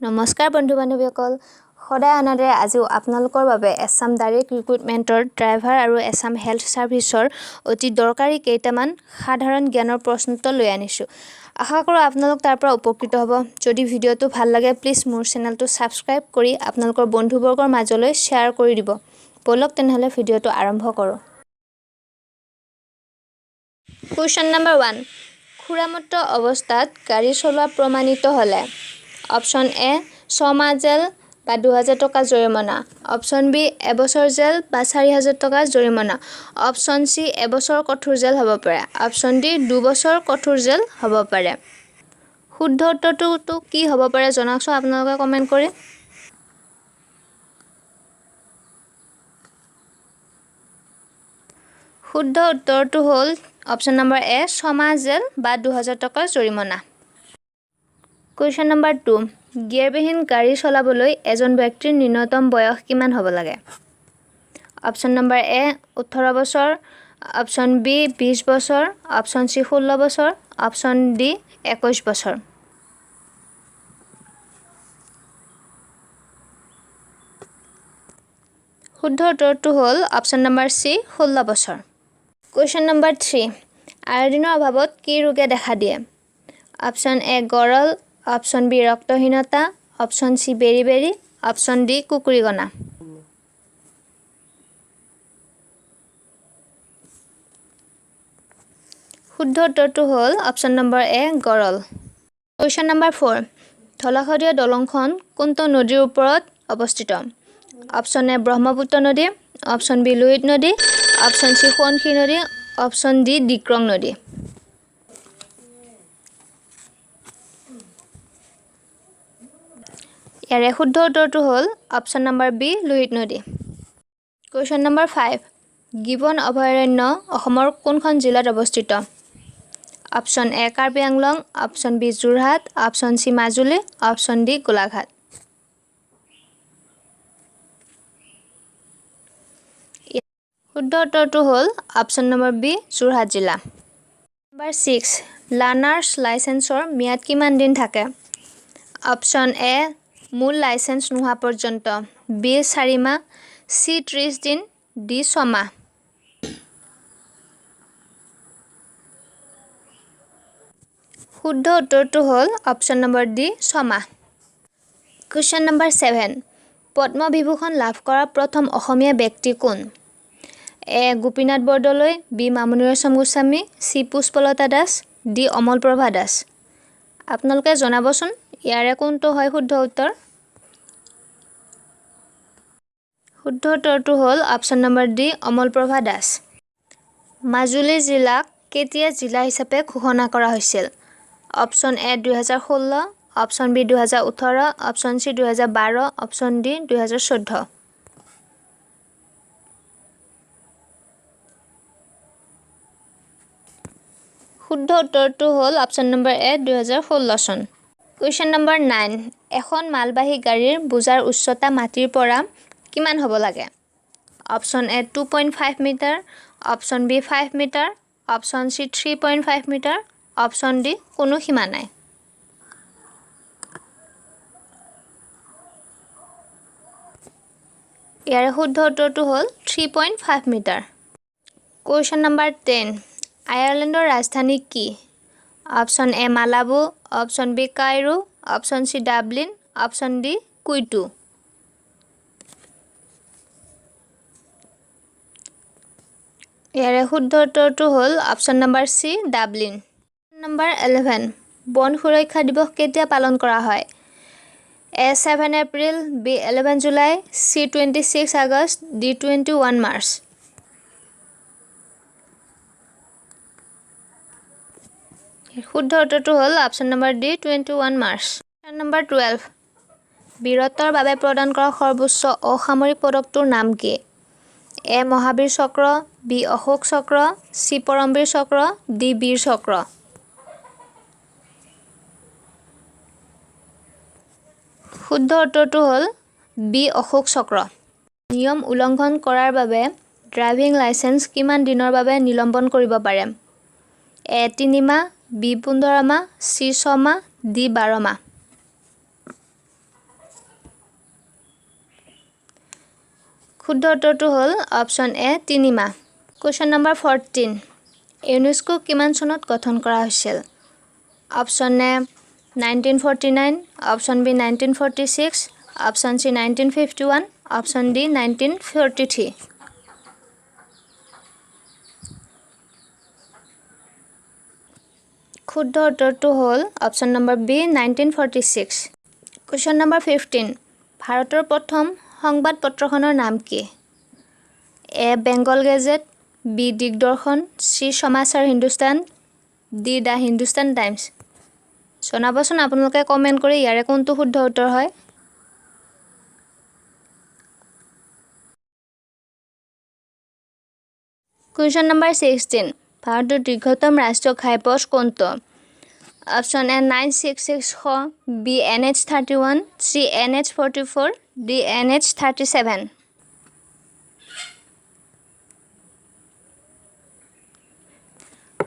নমস্কাৰ বন্ধু বান্ধৱীসকল সদায় আনাদৰে আজিও আপোনালোকৰ বাবে আসাম ডাইৰেক্ট ৰিক্ৰুটমেণ্টৰ ড্ৰাইভাৰ আৰু আসাম হেল্থ সাৰ্ভিসৰ অতি দৰকাৰী কেইটামান সাধাৰণ জ্ঞানৰ প্ৰশ্নোত্তৰ লৈ আনিছোঁ আশা কৰোঁ আপোনালোক তাৰ পৰা উপকৃত হ'ব যদি ভিডিঅ'টো ভাল লাগে প্লিজ মোৰ চেনেলটো সাবস্ক্ৰাইব কৰি আপোনালোকৰ বন্ধুবৰ্গৰ মাজলৈ শ্বেয়াৰ কৰি দিব বলক তেনেহলে ভিডিঅ'টো আৰম্ভ কৰোঁ কুৱেশ্যন নম্বৰ 1 খুৰামুক্ত অৱস্থাত গাড়ী চলোৱা প্ৰমাণিত হ'লে অপশন এ 6 মাহ জেল বা 2000 টকা জৰিমনা অপশন বি এবছৰ জেল বা 4000 টকা জৰিমনা অপশন সি এবছৰ কঠোৰ জেল হ'ব পাৰে অপশন ডি 2 বছৰ কঠোৰ জেল হ'ব পাৰে শুদ্ধ উত্তৰটো কি হ'ব পাৰে জনাওকচোন আপোনালোকে কমেন্ট কৰি শুদ্ধ উত্তৰটো হ'ল অপশন নম্বৰ এ 6 মাহ জেল বা 2000 টকা জৰিমনা কুৱেশ্যন নম্বৰ 2 গিয়াৰবিহীন গাড়ী চলাবলৈ এজন ব্যক্তিৰ ন্যূনতম বয়স কিমান হ'ব লাগে অপশন নম্বৰ এ 18 বছৰ অপশন বি 20 বছৰ অপশন সি 16 বছৰ অপশন ডি 21 বছৰ শুদ্ধ উত্তৰটো হ'ল অপশন নম্বৰ সি 16 বছৰ কুৱেশ্যন নম্বৰ 3 আয়োডিনৰ অভাৱত কি ৰোগে দেখা দিয়ে অপশন এ গৰল অপশন বি ৰক্তহীনতা অপশন সি বেৰি অপশন ডি কুকুৰিগনা শুদ্ধ উত্তৰটো হ'ল অপশন নম্বৰ এ গৰল কুৱেশ্যন নম্বৰ 4 ধলাশদিয়া দলংখন কোনটো নদীৰ ওপৰত অৱস্থিত অপশন এ ব্ৰহ্মপুত্ৰ নদী অপশন বি লোহিত নদী অপশন সি সোৱণশিৰি নদী অপশন ডি ডিক্ৰং নদী ইয়াৰে শুদ্ধ উত্তৰটো হ'ল অপশন নম্বৰ বি লোহিত নদী কুৱেশ্যন নম্বৰ 5 গিবন অভয়াৰণ্য অসমৰ কোনখন জিলাত অৱস্থিত option A Karbi Anglong option B Jorhat option C Majuli option D Golaghat শুদ্ধ উত্তৰটো হ'ল অপশন নম্বৰ বি যোৰহাট জিলা নম্বৰ 6 লাৰ্নাৰ্ছ লাইচেন্সৰ ম্যাদ কিমান দিন থাকে অপশন এ মূল লাইসেন্স নোহোৱা পৰ্যন্ত বি 4 মাহ সি 30 দিন ডি 6 মাহ শুদ্ধ উত্তৰটো হ'ল অপশন নম্বৰ ডি 6 মাহ কুৱেশ্যন নম্বৰ 7 পদ্মবিভূষণ লাভ কৰা প্ৰথম অসমীয়া ব্যক্তি কোন এ গোপীনাথ বৰদলৈ বি মামণি ৰয়ছম গোস্বামী সি পুষ্পলতা দাস ডি অমলপ্ৰভা দাস আপোনালোকে জনাবচোন ইয়াৰে কোনটো হয় শুদ্ধ উত্তৰ শুদ্ধ উত্তৰটো হ'ল option number D Amalprabha Das Majuli জিলাক কেতিয়া জিলা হিচাপে ঘোষণা কৰা হৈছিল option A 2016 option B 2018 option C 2012 option D 2014 শুদ্ধ উত্তৰটো হ'ল অপশন নম্বৰ এ 2016 চন কুৱেশ্যন নম্বৰ 9 এখন মালবাহী গাড়ীৰ বোজাৰ উচ্চতা মাটিৰ পৰা কিমান হ'ব লাগে option A 2.5 metre option B 5 metre option C 3.5 metre option D কোনো সীমা নাই ইয়াৰে শুদ্ধ উত্তৰটো হ'ল 3.5 মিটাৰ কুৱেশ্যন নম্বৰ 10 আয়াৰলেণ্ডৰ ৰাজধানী কি option A Malabo option B Cairo option C Dublin option D Quito ইয়াৰে শুদ্ধ উত্তৰটো হ'ল option number C Dublin number 11 বন সুৰক্ষা দিৱস কেতিয়া পালন কৰা হয় A 7 April B 11 July C 26 August D 21 March শুদ্ধ উত্তৰটো হ'ল option number D 21 March number 12 বীৰত্বৰ বাবে প্ৰদান কৰা সৰ্বোচ্চ অসামৰিক পদকটোৰ নাম কি এ মহাবীৰ চক্ৰ বি অশোক চক্ৰ সি পৰমবীৰ চক্ৰ ডি বীৰ চক্ৰ শুদ্ধ উত্তৰটো হ'ল বি অশোক চক্ৰ নিয়ম উলংঘন কৰাৰ বাবে ড্ৰাইভিং লাইসেন্স কিমান দিনৰ বাবে নিলম্বন কৰিব পাৰে এ 3 মাহ বি 15 মাহ সি 6 মাহ ডি 12 মাহ শুদ্ধ উত্তৰটো হ'ল অপশ্যন এ 3 মাহ। কুৱেশ্যন নম্বৰ 14 ইউনেস্কো কিমান চনত গঠন কৰা হৈছিল? Option A 1949, option B 1946, option C 1951, option D 1943। শুদ্ধ উত্তৰটো হ'ল option number B 1946। Question number 15 ভাৰতৰ প্ৰথম সংবাদ পত্ৰখনৰ নাম কি? A Bengal gazette, B Digdarshan, C Samachar Hindustan, D the Hindustan Times. জনাবচোন আপোনালোকে কমেণ্ট কৰি ইয়াৰে কোনটো শুদ্ধ উত্তৰ হয়। কুৱেশ্যন নম্বৰ 16 ভাৰতৰ দীৰ্ঘতম ৰাষ্ট্ৰীয় ঘাইপথ কোনটো? Option A 966, B NH 31, C NH 44, D NH 37।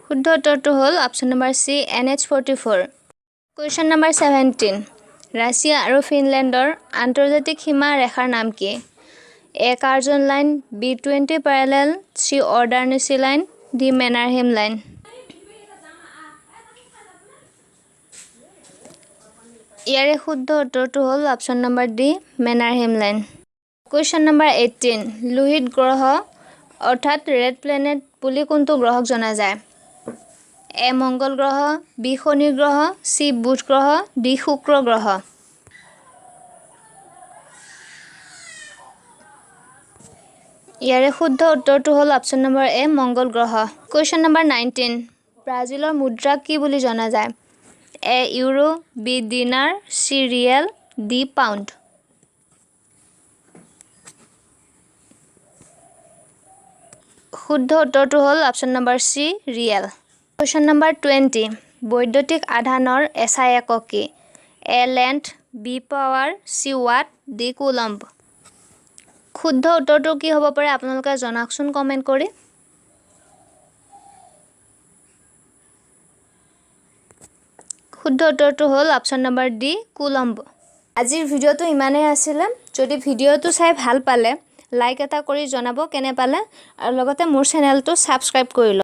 শুদ্ধ উত্তৰটো হ'ল option number C NH 44। Question number 17 Russia আৰু ফিনলেণ্ডৰ আন্তৰ্জাতিক সীমা ৰেখাৰ নাম কি? A Curzon line, B 20 parallel, C অৰ্ডাৰনেছি লাইন, ডি মেনাৰহেম লাইন। ইয়াৰে শুদ্ধ উত্তৰটো হ'ল option number D Mannerheim line. Question number 18 লোহিত গ্ৰহ অৰ্থাৎ ৰেড প্লেনেট বুলি কোনটো গ্ৰহক জনা যায়? এ মংগল গ্ৰহ, বি শনি গ্ৰহ, চি বুধ গ্ৰহ, ডি শুক্ৰ গ্ৰহ। ইয়াৰে শুদ্ধ উত্তৰটো হ'ল অপশ্যন নম্বৰ এ মংগল গ্ৰহ। কুৱেশ্যন নম্বৰ 19 ব্ৰাজিলৰ মুদ্ৰাক কি বুলি জনা যায়? A euro, B dinar, C riyal, D pound. শুদ্ধ উত্তৰটো হ'ল option number C riyal. Question number 20 বৈদ্যুতিক আধানৰ SI একক কি? A length, B power, C watt, D coulomb. শুদ্ধ উত্তৰটো কি হ'ব পাৰে আপোনালোকে জনাওকচোন কমেণ্ট কৰি। শুদ্ধ উত্তৰটো হ'ল অপশ্যন নম্বৰ ডি কুলম্ব। আজিৰ ভিডিঅ'টো ইমানেই আছিলে। যদি ভিডিঅ'টো চাই ভাল পালে লাইক এটা কৰি জনাব কেনে পালে আৰু লগতে মোৰ চেনেলটো ছাবস্ক্ৰাইব কৰি লওক।